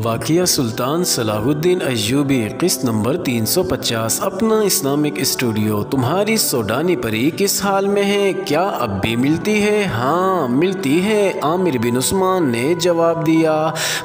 واقعہ سلطان صلاح الدین ایوبی، قسط نمبر 350۔ اپنا اسلامک اسٹوڈیو۔ تمہاری سوڈانی پری کس حال میں ہے؟ کیا اب بھی ملتی ہے؟ ہاں ملتی ہے، عامر بن عثمان نے جواب دیا۔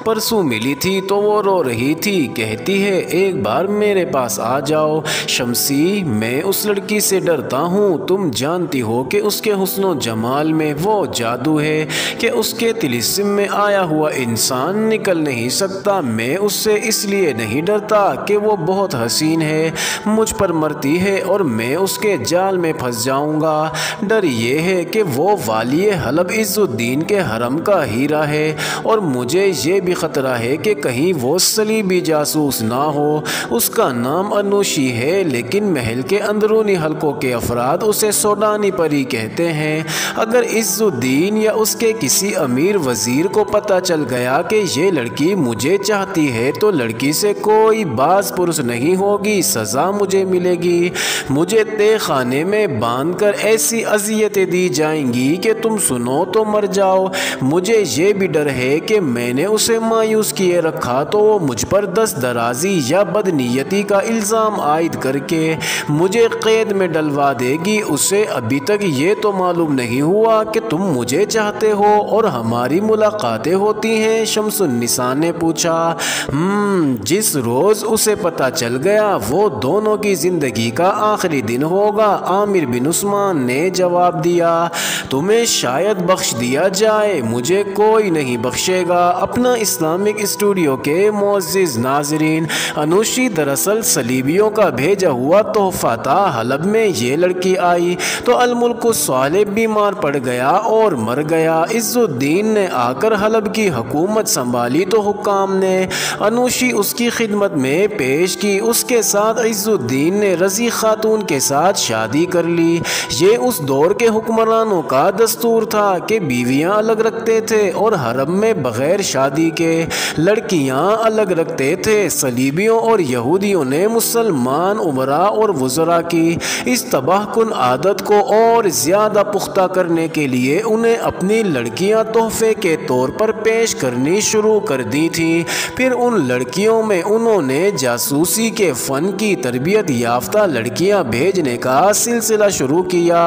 پرسوں ملی تھی تو وہ رو رہی تھی، کہتی ہے ایک بار میرے پاس آ جاؤ شمسی، میں اس لڑکی سے ڈرتا ہوں، تم جانتی ہو کہ اس کے حسن و جمال میں وہ جادو ہے کہ اس کے طلسم میں آیا ہوا انسان نکل نہیں سکتا۔ میں اس سے اس لیے نہیں ڈرتا کہ وہ بہت حسین ہے، مجھ پر مرتی ہے اور میں اس کے جال میں پھنس جاؤں گا۔ ڈر یہ ہے کہ وہ والی حلب عز الدین کے حرم کا ہیرا ہے، اور مجھے یہ بھی خطرہ ہے کہ کہیں وہ صلیبی جاسوس نہ ہو۔ اس کا نام انوشی ہے، لیکن محل کے اندرونی حلقوں کے افراد اسے سوڈانی پری کہتے ہیں۔ اگر عز الدین یا اس کے کسی امیر وزیر کو پتہ چل گیا کہ یہ لڑکی مجھے چاہتی ہے تو لڑکی سے کوئی باز پرس نہیں ہوگی، سزا مجھے ملے گی۔ مجھے تہ خانے میں باندھ کر ایسی اذیتیں دی جائیں گی کہ تم سنو تو مر جاؤ۔ مجھے یہ بھی ڈر ہے کہ میں نے اسے مایوس کیے رکھا تو وہ مجھ پر دست درازی یا بدنیتی کا الزام عائد کر کے مجھے قید میں ڈلوا دے گی۔ اسے ابھی تک یہ تو معلوم نہیں ہوا کہ تم مجھے چاہتے ہو اور ہماری ملاقاتیں ہوتی ہیں؟ شمس النساء نے پوچھا۔ جس روز اسے پتہ چل گیا وہ دونوں کی زندگی کا آخری دن ہوگا، عامر بن عثمان نے جواب دیا۔ تمہیں شاید بخش دیا جائے، مجھے کوئی نہیں بخشے گا۔ اپنا اسلامک اسٹوڈیو کے معزز ناظرین، انوشی دراصل صلیبیوں کا بھیجا ہوا تحفہ تھا۔ حلب میں یہ لڑکی آئی تو الملک الصالح بیمار پڑ گیا اور مر گیا۔ عز الدین نے آ کر حلب کی حکومت سنبھالی تو حکام نے انوشی اس کی خدمت میں پیش کی۔ اس کے ساتھ عز الدین نے رضی خاتون کے ساتھ شادی کر لی۔ یہ اس دور کے حکمرانوں کا دستور تھا کہ بیویاں الگ رکھتے تھے اور حرم میں بغیر شادی کے لڑکیاں الگ رکھتے تھے۔ صلیبیوں اور یہودیوں نے مسلمان امراء اور وزراء کی اس تباہ کن عادت کو اور زیادہ پختہ کرنے کے لیے انہیں اپنی لڑکیاں تحفے کے طور پر پیش کرنی شروع کر دی تھی۔ پھر ان لڑکیوں میں انہوں نے جاسوسی کے فن کی تربیت یافتہ لڑکیاں بھیجنے کا سلسلہ شروع کیا۔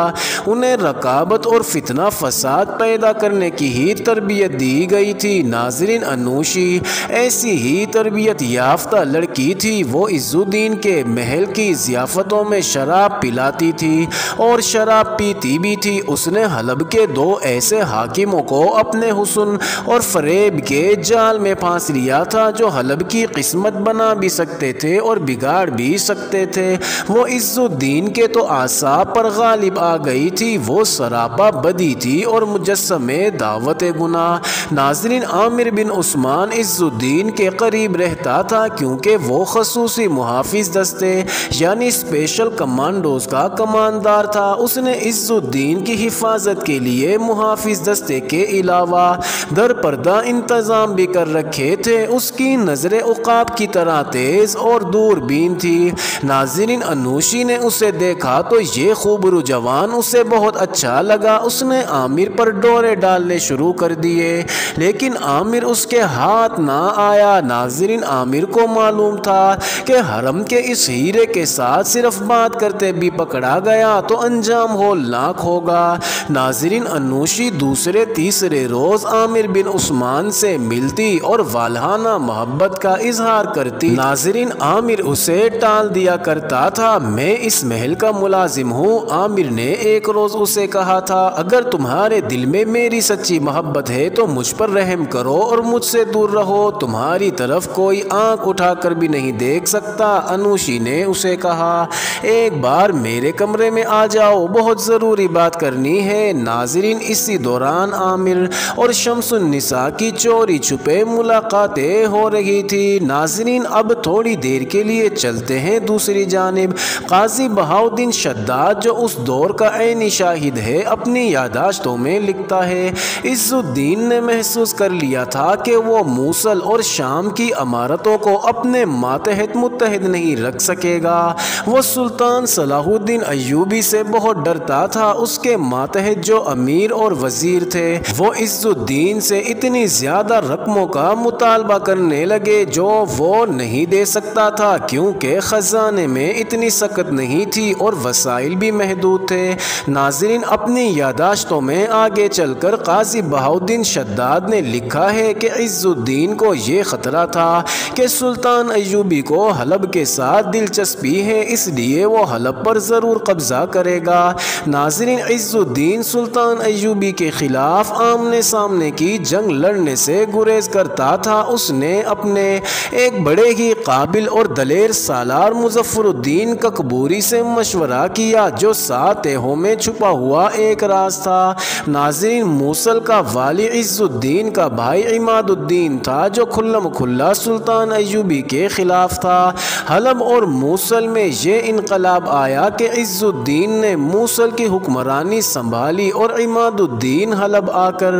انہیں رقابت اور فتنہ فساد پیدا کرنے کی ہی تربیت دی گئی تھی۔ ناظرین، انوشی ایسی ہی تربیت یافتہ لڑکی تھی۔ وہ عز الدین کے محل کی ضیافتوں میں شراب پلاتی تھی اور شراب پیتی بھی تھی۔ اس نے حلب کے دو ایسے حاکموں کو اپنے حسن اور فریب کے جال میں پھانس لیا تھا جو حلب کی قسمت بنا بھی سکتے تھے اور بگاڑ بھی سکتے تھے۔ وہ عز الدین کے تو اعصاب پر غالب آ گئی تھی، وہ سراپا بدی تھی اور مجسمے دعوت گناہ۔ ناظرین، عامر بن عثمان عز الدین کے قریب رہتا تھا کیونکہ وہ خصوصی محافظ دستے یعنی اسپیشل کمانڈوز کا کماندار تھا۔ اس نے عز الدین کی حفاظت کے لیے محافظ دستے کے علاوہ در پردہ انتظام بھی کر رکھے تھے۔ اس کی نظر عقاب کی طرح تیز اور دور بین تھی۔ ناظرین، انوشی نے اسے دیکھا تو یہ خوبرو جوان اسے بہت اچھا لگا۔ اس نے عامر پر ڈورے ڈالنے شروع کر دیے، لیکن عامر اس کے ہاتھ نہ آیا۔ ناظرین، عامر کو معلوم تھا کہ حرم کے اس ہیرے کے ساتھ صرف بات کرتے بھی پکڑا گیا تو انجام ہولناک ہوگا۔ ناظرین، انوشی دوسرے تیسرے روز عامر بن عثمان سے ملتی اور والہانہ محبت کا اظہار کرتی۔ ناظرین، عامر اسے ٹال دیا کرتا تھا۔ میں اس محل کا ملازم ہوں، عامر نے ایک روز اسے کہا تھا۔ اگر تمہارے دل میں میری سچی محبت ہے تو مجھ پر رحم کرو اور مجھ سے دور رہو، تمہاری طرف کوئی آنکھ اٹھا کر بھی نہیں دیکھ سکتا۔ انوشی نے اسے کہا، ایک بار میرے کمرے میں آ جاؤ، بہت ضروری بات کرنی ہے۔ ناظرین، اسی دوران عامر اور شمس النساء کی چوری چھپے ملاقاتیں ہو رہی تھی۔ ناظرین، اب تھوڑی دیر کے لیے چلتے ہیں دوسری جانب۔ قاضی بہاؤالدین شداد، جو اس دور کا عینی شاہد ہے، اپنی یادداشتوں میں لکھتا ہے، عز الدین نے محسوس کر لیا تھا کہ وہ موصل اور شام کی امارتوں کو اپنے ماتحت متحد نہیں رکھ سکے گا۔ وہ سلطان صلاح الدین ایوبی سے بہت ڈرتا تھا۔ اس کے ماتحت جو امیر اور وزیر تھے وہ عز الدین سے اتنی زیادہ رقموں کا مطالبہ مطالبہ کرنے لگے جو وہ نہیں دے سکتا تھا، کیونکہ خزانے میں اتنی سکت نہیں تھی اور وسائل بھی محدود تھے۔ ناظرین، اپنی یادداشتوں میں آگے چل کر قاضی بہاؤالدین شداد نے لکھا ہے کہ عز الدین کو یہ خطرہ تھا کہ سلطان ایوبی کو حلب کے ساتھ دلچسپی ہے، اس لیے وہ حلب پر ضرور قبضہ کرے گا۔ ناظرین، عز الدین سلطان ایوبی کے خلاف آمنے سامنے کی جنگ لڑنے سے گریز کرتا تھا۔ اس نے اپنے ایک بڑے ہی قابل اور دلیر سالار مظفر الدین ککبوری سے مشورہ کیا، جو 7 تہوں میں چھپا ہوا ایک راز تھا۔ ناظرین، موصل کا والی عز الدین کا بھائی عماد الدین تھا، جو کھلم کھلا سلطان ایوبی کے خلاف تھا۔ حلب اور موصل میں یہ انقلاب آیا کہ عز الدین نے موصل کی حکمرانی سنبھالی اور عماد الدین حلب آ کر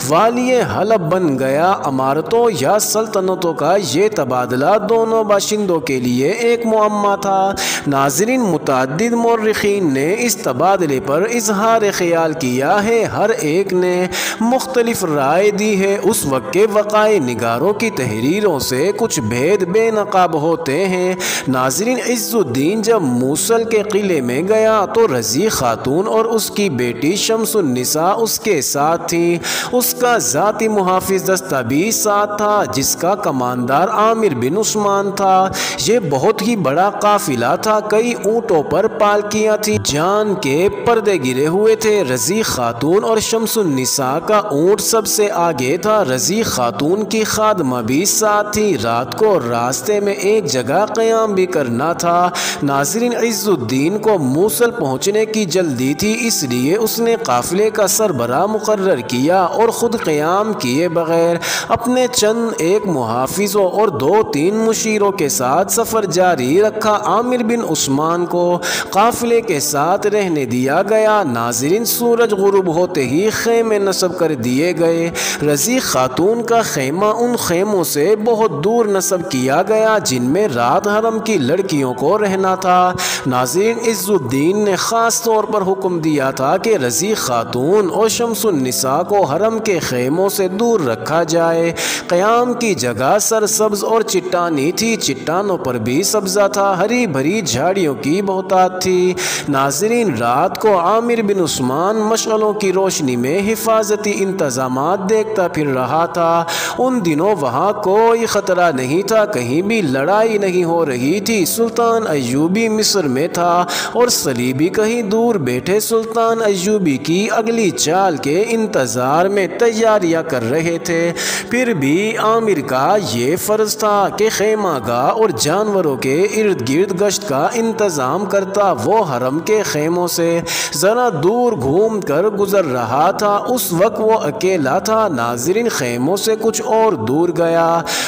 والی حلب بن گیا۔ امارتوں یا سلطنتوں کا یہ تبادلہ دونوں باشندوں کے لیے ایک معمہ تھا۔ ناظرین، متعدد مورخین نے اس تبادلے پر اظہار خیال کیا ہے، ہر ایک نے مختلف رائے دی ہے۔ اس وقت کے وقائع نگاروں کی تحریروں سے کچھ بھید بے نقاب ہوتے ہیں۔ ناظرین، عز الدین جب موصل کے قلعے میں گیا تو رضی خاتون اور اس کی بیٹی شمس النساء اس کے ساتھ تھیں۔ اس کا ذاتی محافظ دستہ بھی ساتھ تھا، جس کا کماندار عامر بن عثمان تھا۔ یہ بہت ہی بڑا قافلہ تھا، کئی اونٹوں پر پالکیاں تھیں، جان کے پردے گرے ہوئے تھے۔ رضی خاتون اور شمس النساء کا اونٹ سب سے آگے تھا۔ رضی خاتون کی خادمہ بھی ساتھ تھی۔ رات کو راستے میں ایک جگہ قیام بھی کرنا تھا۔ ناظرین، عز الدین کو موصل پہنچنے کی جلدی تھی، اس لیے اس نے قافلے کا سربراہ مقرر کیا اور خود قیام کیے بغیر اپنے چند ایک محافظوں اور 2-3 مشیروں کے ساتھ سفر جاری رکھا۔ عامر بن عثمان کو قافلے کے ساتھ رہنے دیا گیا۔ ناظرین، سورج غروب ہوتے ہی خیمے نصب کر دیے گئے۔ رضی خاتون کا خیمہ ان خیموں سے بہت دور نصب کیا گیا جن میں رات حرم کی لڑکیوں کو رہنا تھا۔ ناظرین، عز الدین نے خاص طور پر حکم دیا تھا کہ رضی خاتون اور شمس النساء کو حرم کے خیموں سے دور رکھا جائے۔ قیام کی جگہ سرسبز اور چٹانی تھی، چٹانوں پر بھی سبزہ تھا، ہری بھری جھاڑیوں کی بہتات تھی۔ ناظرین، رات کو عامر بن عثمان مشعلوں کی روشنی میں حفاظتی انتظامات دیکھتا پھر رہا تھا۔ ان دنوں وہاں کوئی خطرہ نہیں تھا، کہیں بھی لڑائی نہیں ہو رہی تھی۔ سلطان ایوبی مصر میں تھا اور صلیبی کہیں دور بیٹھے سلطان ایوبی کی اگلی چال کے انتظار میں تیاریاں کر رہے تھے۔ پھر بھی عامر کا یہ فرض تھا کہ خیمہ گاہ اور جانوروں کے ارد گرد گشت کا انتظام کرتا۔ وہ حرم کے خیموں سے ذرا دور گھوم کر گزر رہا تھا۔ اس وقت وہ اکیلا تھا۔ ناظرین، خیموں سے کچھ اور دور گیا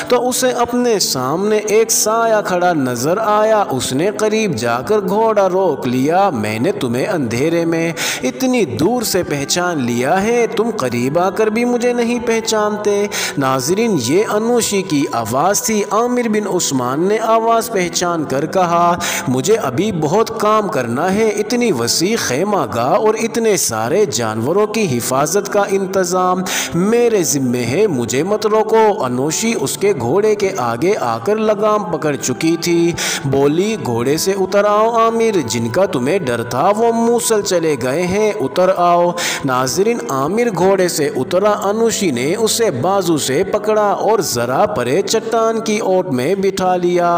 تو اسے اپنے سامنے ایک سایہ کھڑا نظر آیا۔ اس نے قریب جا کر گھوڑا روک لیا۔ میں نے تمہیں اندھیرے میں اتنی دور سے پہچان لیا ہے، تم قریب آ کر بھی مجھے نہیں پہچانتے۔ ناظرین، یہ انوشی کی آواز تھی۔ عامر بن عثمان نے آواز پہچان کر کہا، مجھے ابھی بہت کام کرنا ہے۔ اتنی وسیع خیمہ گاہ اور اتنے سارے جانوروں کی حفاظت کا انتظام میرے ذمے ہے، مجھے مت روکو۔ انوشی اس کے گھوڑے کے آگے آ کر لگام پکڑ چکی تھی۔ بولی، گھوڑے سے اتر آؤ عامر، جن کا تمہیں ڈر تھا وہ موصل چلے گئے ہیں، اتر آؤ۔ ناظرین، عامر گھوڑے سے اترا۔ انوشی نے اسے بازو سے پکڑا اور ذرا پرے چٹان کی اوٹ میں بٹھا لیا۔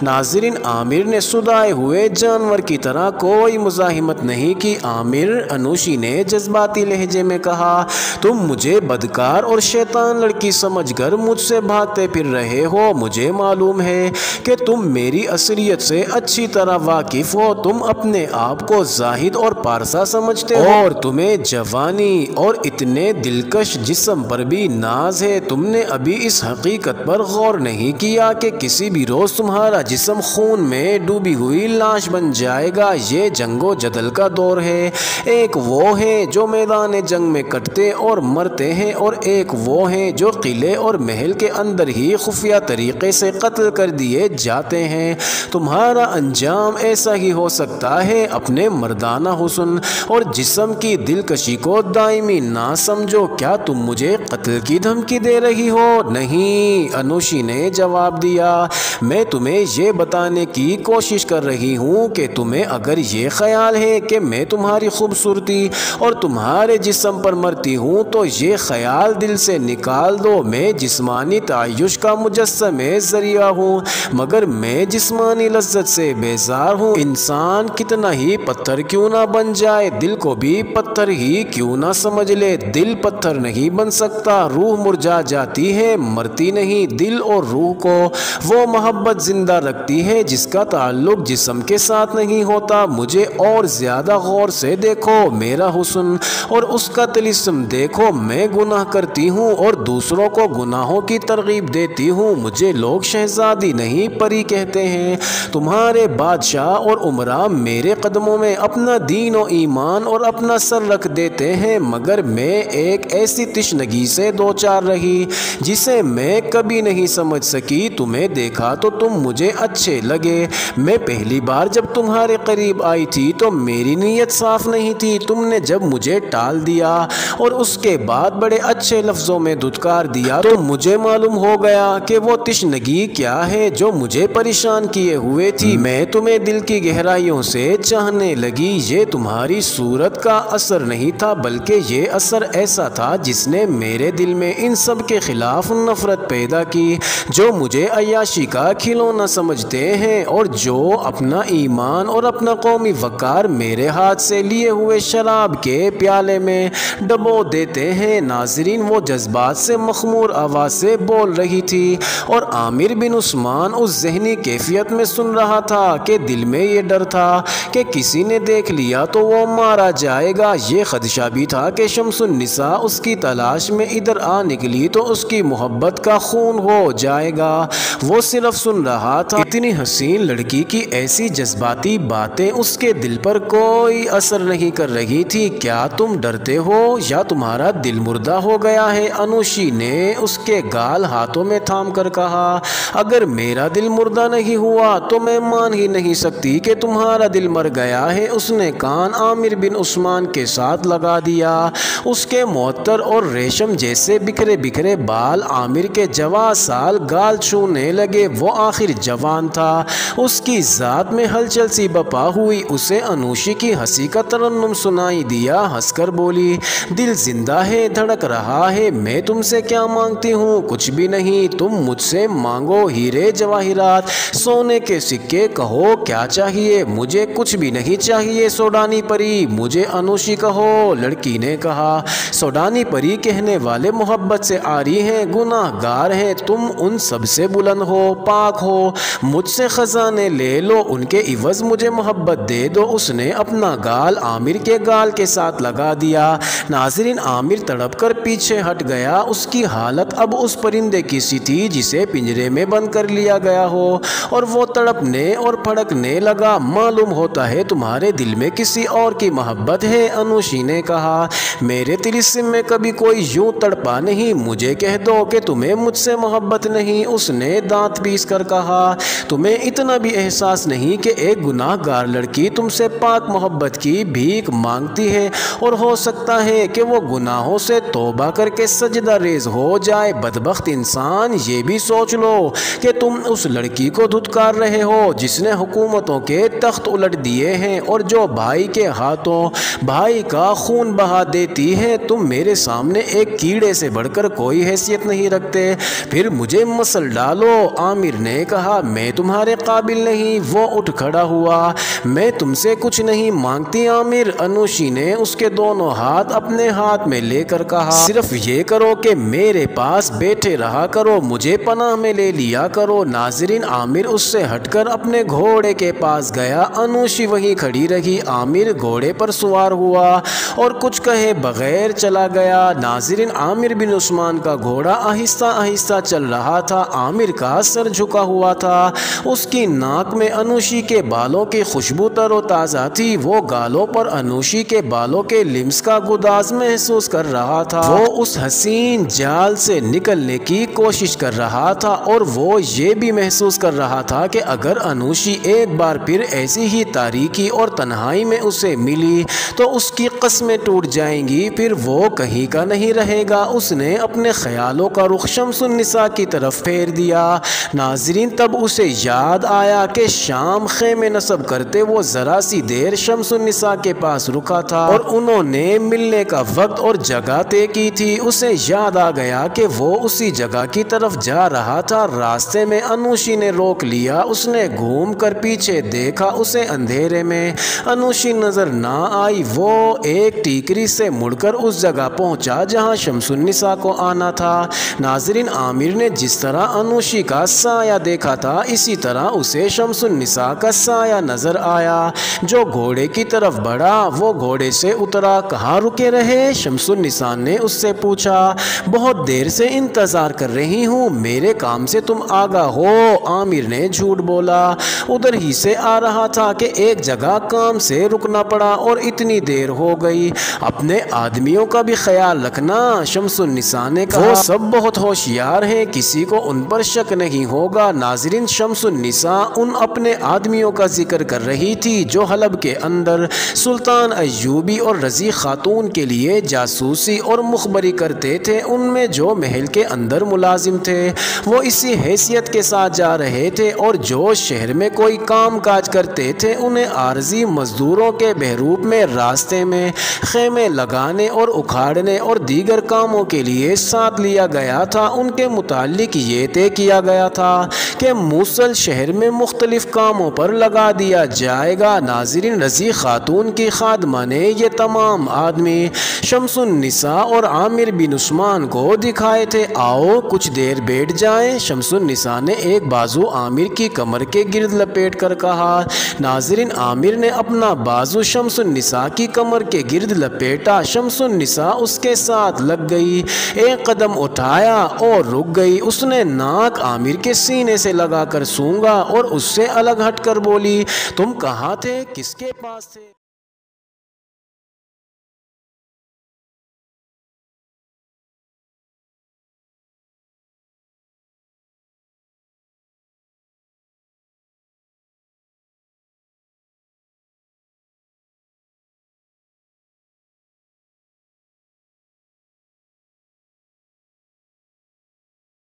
ناظرین، عامر نے سدائے ہوئے جانور کی طرح کوئی مزاحمت نہیں کی۔ عامر، انوشی نے جذباتی لہجے میں کہا، تم مجھے بدکار اور شیطان لڑکی سمجھ کر مجھ سے بھاگتے پھر رہے ہو۔ مجھے معلوم ہے کہ تم میری اصلیت سے اچھی طرح واقف ہو۔ تم اپنے آپ کو زاہد اور پارسا سمجھتے ہو اور تمہیں جوانی اور اتنے دلکش جسم پر بھی ناز ہے۔ تم نے ابھی اس حقیقت پر غور نہیں کیا کہ کسی بھی روز تمہارا جسم خون میں ڈوبی ہوئی لاش بن جائے گا۔ یہ جنگ و جدل کا دور ہے۔ ایک وہ ہیں جو میدان جنگ میں کٹتے اور مرتے ہیں، اور ایک وہ ہیں جو قلعے اور محل کے اندر ہی خفیہ طریقے سے قتل کر دیے جاتے ہیں۔ تمہارا انجام ایسا ہی ہو سکتا ہے۔ اپنے مردانہ حسن اور جسم کی دلکشی کو دائمی نہ سمجھو۔ کیا تم مجھے قتل کی دھمکی دے رہی ہو؟ نہیں نہیں، انوشی نے جواب دیا، میں تمہیں یہ بتانے کی کوشش کر رہی ہوں کہ تمہیں اگر یہ خیال ہے کہ میں تمہاری خوبصورتی اور تمہارے جسم پر مرتی ہوں تو یہ خیال دل سے نکال دو۔ میں جسمانی تعیش کا مجسم ذریعہ ہوں، مگر میں جسمانی لذت سے بیزار ہوں۔ انسان کتنا ہی پتھر کیوں نہ بن جائے، دل کو بھی پتھر ہی کیوں نہ سمجھ لے، دل پتھر نہیں بن سکتا۔ روح مرجھا جاتی ہے، مرتی نہیں۔ دل اور روح کو وہ محبت زندہ رکھتی ہے جس کا تعلق جسم کے ساتھ نہیں ہوتا۔ مجھے اور زیادہ غور سے دیکھو، میرا حسن اور اس کا طلسم دیکھو۔ میں گناہ کرتی ہوں اور دوسروں کو گناہوں کی ترغیب دیتی ہوں۔ مجھے لوگ شہزادی نہیں پری کہتے ہیں۔ تمہارے بادشاہ اور عمراء میرے قدموں میں اپنا دین و ایمان اور اپنا سر رکھ دیتے ہیں، مگر میں ایک ایسی تشنگی سے دوچار رہی جسے میں کبھی نہیں سمجھ سکی۔ تمہیں دیکھا تو تم مجھے اچھے لگے۔ میں پہلی بار جب تمہارے قریب آئی تھی تو میری نیت صاف نہیں تھی۔ تم نے جب مجھے ٹال دیا اور اس کے بعد بڑے اچھے لفظوں میں دھتکار دیا تو مجھے معلوم ہو گیا کہ وہ تشنگی کیا ہے جو مجھے پریشان کیے ہوئے تھی۔ میں تمہیں دل کی گہرائیوں سے چاہنے لگی۔ یہ تمہاری صورت کا اثر نہیں تھا بلکہ یہ اثر ایسا تھا جس نے میرے دل میں ان سب کے خلاف نفرت پیدا کی جو مجھے عیاشی کا کھلونا سمجھتے ہیں اور جو اپنا ایمان اور اپنا قومی وقار میرے ہاتھ سے لیے ہوئے شراب کے پیالے میں ڈبو دیتے ہیں۔ ناظرین، وہ جذبات سے مخمور آواز سے بول رہی تھی اور عامر بن عثمان اس ذہنی کیفیت میں سن رہا تھا کہ دل میں یہ ڈر تھا کہ کسی نے دیکھ لیا تو وہ مارا جائے گا۔ یہ خدشہ بھی تھا کہ شمس النساء اس کی تلاش میں ادھر آ نکلی تو اس کی محبت کا خون ہو جائے گا۔ وہ صرف سن رہا تھا۔ اتنی حسین لڑکی کی ایسی جذباتی باتیں اس کے دل پر کوئی اثر نہیں کر رہی تھی۔ کیا تم ڈرتے ہو یا تمہارا دل مردہ ہو گیا ہے؟ انوشی نے اس کے گال ہاتھوں میں تھام کر کہا، اگر میرا دل مردہ نہیں ہوا تو میں مان ہی نہیں سکتی کہ تمہارا دل مر گیا ہے۔ اس نے کان عامر بن عثمان کے ساتھ لگا دیا۔ اس کے معطر اور ریشم جیسے بکھرے بکھرے بال عامر کے جواں سال گال چھونے لگے۔ وہ آخر جوان تھا، اس کی ذات میں ہلچل سی بپا ہوئی۔ اسے انوشی کی ہنسی کا ترنم سنائی دیا۔ ہنس کر بولی، دل زندہ ہے، دھڑک رہا ہے۔ میں تم سے کیا مانگتی ہوں؟ کچھ بھی نہیں۔ تم مجھ سے مانگو ہیرے جواہرات، سونے کے سکے، کہو کیا چاہیے؟ مجھے کچھ بھی نہیں چاہیے سوڈانی پری، مجھے انوشی کہو۔ لڑکی نے کہا، سوڈانی پری کہنے والے محبت سے عاری ہیں، گناہ گار ہیں۔ تم ان سب سے بلند ہو، پاک ہو۔ مجھ سے خزانے لے لو، ان کے عوض مجھے محبت دے دو۔ اس نے اپنا گال عامر کے گال کے ساتھ لگا دیا۔ ناظرین، عامر تڑپ کر پیچھے ہٹ گیا۔ اس کی حالت اب اس پرندے کی سی تھی جسے پنجرے میں بند کر لیا گیا ہو اور وہ تڑپنے اور پھڑکنے لگا۔ معلوم ہوتا ہے تمہارے دل میں کسی اور کی محبت ہے، انوشی نے کہا۔ میرے طلسم میں کبھی کوئی یوں تڑپا نہیں، مجھے کہہ دو کہ تمہیں مجھ سے محبت نہیں۔ اس نے دانت پیس کر کہا، تمہیں اتنا بھی احساس نہیں کہ ایک گناہ گار لڑکی تم سے پاک محبت کی بھیک مانگتی ہے اور ہو سکتا ہے کہ وہ گناہوں سے توبہ کر کے سجدہ ریز ہو جائے۔ بدبخت انسان، یہ بھی سوچ لو کہ تم اس لڑکی کو دھتکار رہے ہو جس نے حکومتوں کے تخت الٹ دیے ہیں اور جو بھائی کے ہاتھوں بھائی کا خون بہا دیتی ہے۔ تم میرے سامنے ایک کیڑے سے بڑھ کر کوئی حیثیت نہیں رکھتے، پھر مجھے مسل ڈالو۔ عامر نے کہا، میں تمہارے قابل نہیں۔ وہ اٹھ کھڑا ہوا، میں تم سے کچھ نہیں مانگتی عامر۔ انوشی نے اس کے دونوں ہاتھ اپنے ہاتھ میں لے کر کہا، صرف یہ کرو کہ میرے پاس بیٹھے رہا کرو، مجھے پناہ میں لے لیا کرو۔ ناظرین، عامر اس سے ہٹ کر اپنے گھوڑے کے پاس گیا۔ انوشی وہیں کھڑی رہی۔ عامر گھوڑے پر سوار ہوا اور کچھ کہے بغیر چلا گیا۔ ناظرین، عامر بن عثمان کا گھوڑا آہستہ آہستہ چل رہا تھا۔ عامر کا سر جھکا ہوا تھا، اس کی ناک میں انوشی کے بالوں کی خوشبو تر و تازہ تھی۔ وہ گالوں پر انوشی کے بالوں کے لمس کا گداز محسوس کر رہا تھا۔ وہ اس حسین جال سے نکلنے کی کوشش کر رہا تھا اور وہ یہ بھی محسوس کر رہا تھا کہ اگر انوشی ایک بار پھر ایسی ہی تاریکی اور تنہائی میں اسے ملی تو اس کی قسمیں ٹوٹ جائیں گی، پھر وہ کہیں کا نہیں رہے گا۔ اس نے اپنے خیالوں کا کا رخ شمس النساء کی طرف پھیر دیا۔ ناظرین، تب اسے یاد آیا کہ شام خیمے نصب کرتے وہ ذرا سی دیر شمس النساء کے پاس رکا تھا اور انہوں نے ملنے کا وقت اور جگہ طے کی تھی۔ اسے یاد آ گیا کہ وہ اسی جگہ کی طرف جا رہا تھا۔ راستے میں انوشی نے روک لیا۔ اس نے گھوم کر پیچھے دیکھا، اسے اندھیرے میں انوشی نظر نہ آئی۔ وہ ایک ٹیکری سے مڑ کر اس جگہ پہنچا جہاں شمس النساء کو آنا تھا۔ ناظرین، عامر نے جس طرح انوشی کا سایہ دیکھا تھا اسی طرح اسے شمس النساء کا سایہ نظر آیا جو گھوڑے کی طرف بڑھا۔ وہ گھوڑے سے اترا۔ کہاں رکے رہے؟ شمس النساء نے اس سے پوچھا۔ بہت دیر سے انتظار کر رہی ہوں، میرے کام سے تم آگاہ ہو؟ عامر نے جھوٹ بولا۔ ادھر ہی سے آ رہا تھا کہ ایک جگہ کام سے رکنا پڑا اور اتنی دیر ہو گئی۔ اپنے آدمیوں کا بھی خیال رکھنا، شمس النساء نے کہا۔ وہ سب بہت ہوشیار ہیں، کسی کو ان پر شک نہیں ہوگا۔ ناظرین، شمس النساء ان اپنے آدمیوں کا ذکر کر رہی تھی جو حلب کے اندر سلطان ایوبی اور رضی خاتون کے لیے جاسوسی اور مخبری کرتے تھے۔ ان میں جو محل کے اندر ملازم تھے وہ اسی حیثیت کے ساتھ جا رہے تھے اور جو شہر میں کوئی کام کاج کرتے تھے انہیں عارضی مزدوروں کے بہروپ میں راستے میں خیمے لگانے اور اکھاڑنے اور دیگر کاموں کے لیے ساتھ لیا گیا تھا۔ ان کے متعلق یہ طے کیا گیا تھا کہ موصل شہر میں مختلف کاموں پر لگا دیا جائے گا۔ ناظرین، رضی خاتون کی خادمہ نے یہ تمام آدمی شمس النساء اور عامر بن عثمان کو دکھائے تھے۔ آؤ کچھ دیر بیٹھ جائیں، شمس النساء نے ایک بازو عامر کی کمر کے گرد لپیٹ کر کہا۔ ناظرین، عامر نے اپنا بازو شمس النساء کی کمر کے گرد لپیٹا۔ شمس النساء اس کے ساتھ لگ گئی، ایک قدم اٹھایا اور رک گئی۔ اس نے ناک عامر کے سینے سے لگا کر سونگا اور اس سے الگ ہٹ کر بولی، تم کہاں تھے؟ کس کے پاس تھے؟